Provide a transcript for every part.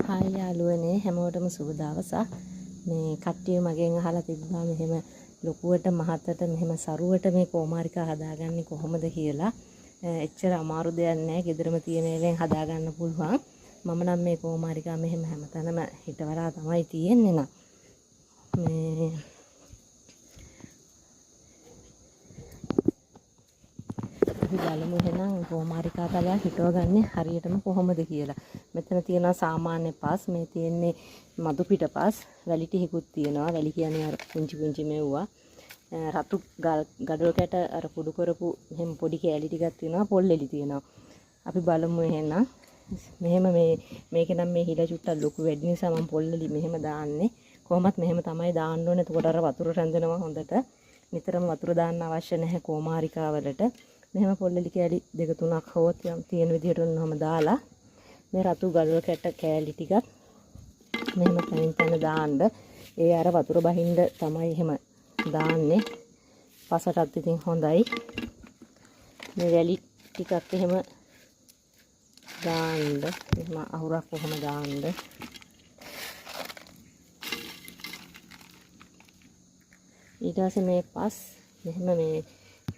Hi යාළුවනේ හැමෝටම සුබ දවසක්. මේ කට්ටිය මගෙන් අහලා තිබ්බා මෙහෙම ලොකුවට මහතට මෙහෙම සරුවට මේ කොමාරිකා හදාගන්නේ කොහොමද කියලා. එච්චර අමාරු දෙයක් නෑ. ගෙදරම තියෙන ඒවාෙන් හදාගන්න පුළුවන්. මම නම් මේ කොමාරිකා මෙහෙම හැමතැනම හිටවලා තමයි තියෙන්නේ නා. මේ අපි බලමු එහෙනම් කොමාරිකා තලයක් හිටවගන්නේ හරියටම කොහොමද කියලා. මෙතන තියෙනවා සාමාන්‍ය පස්, මේ තියෙන්නේ මදු පිට පස්, වැලි ටිකකුත් තියෙනවා. වැලි කියන්නේ අර පුංචි පුංචි මෙව්වා. රතු ගඩොල් කැට අර කුඩු කරපු මෙහෙම පොඩි කෑලි ටිකක් තියෙනවා. පොල් එලි තියෙනවා. අපි බලමු එහෙනම්. මෙහෙම මේක නම් මේ හිල චුට්ටක් ලොකු වැඩි නිසා මම පොල් එලි මෙහෙම දාන්නේ. කොහොමත් මෙහෙම තමයි දාන්න ඕනේ. එතකොට අර වතුර රැඳෙනවා හොඳට. නිතරම වතුර දාන්න අවශ්‍ය නැහැ කොමාරිකා වලට. මෙහෙම පොල්ලලි කෑලි දෙක තුනක් හොවත් යම් තියෙන විදිහට ඔන්නම දාලා මේ රතු ගඩොල් කැට කෑලි ටිකක් මෙහෙම තනින් තන දාන්න. ඒ අර වතුර බහින්න තමයි එහෙම දාන්නේ. පසටත් ඉතින් හොඳයි. මේ වැලි ටිකක් එහෙම දාන්න. එහෙම අහුරක් කොහොම දාන්න. ඊට පස්සේ මේ පස් මෙහෙම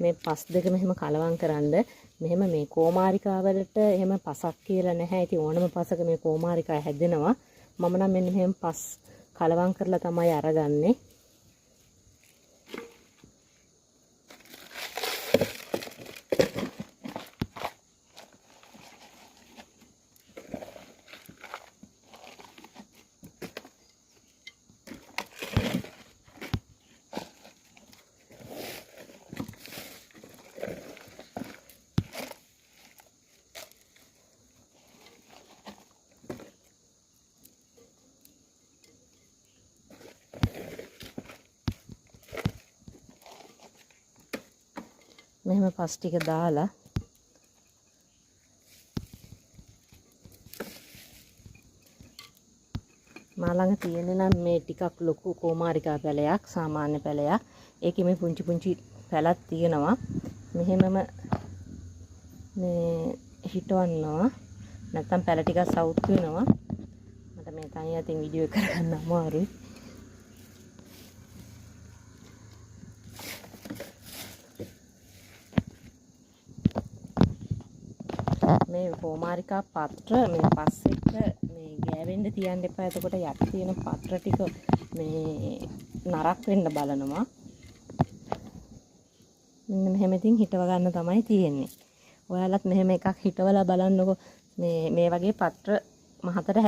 මේ පස් දෙක මෙහෙම කලවම් කරන්න. මෙහෙම මේ කොමාරිකා වලට එහෙම පසක් කියලා නැහැ. ඉතින් ඕනම පසක මේ කොමාරිකා හැදෙනවා. මම නම් මෙන්න මෙහෙම පස් කලවම් කරලා තමයි අරගන්නේ. මෙහෙම පස් ටික දාලා මා ළඟ තියෙන්නේ නම් මේ ටිකක් ලොකු කොමාරිකා පැලයක්, සාමාන්‍ය පැලයක්. ඒකේ මේ පුංචි පුංචි පැලක් තියෙනවා. මෙහෙමම මේ හිටවන්නවා. නැත්තම් පැල ටිකක් සවුත් වෙනවා. මට මේ තනිය අතින් වීඩියෝ එක කරගන්න අමාරුයි. මේ කොමාරිකා පත්‍ර මේ පස් එක මේ ගෑවෙන්න තියන්න එපා. එතකොට යට තියෙන පත්‍ර ටික මේ නරක් වෙන්න බලනවා. මෙන්න මෙහෙම ඉතින් හිටව ගන්න තමයි තියෙන්නේ. ඔයාලත් මෙහෙම එකක් හිටවලා බලන්නකො. මේ වගේ පත්‍ර මහතට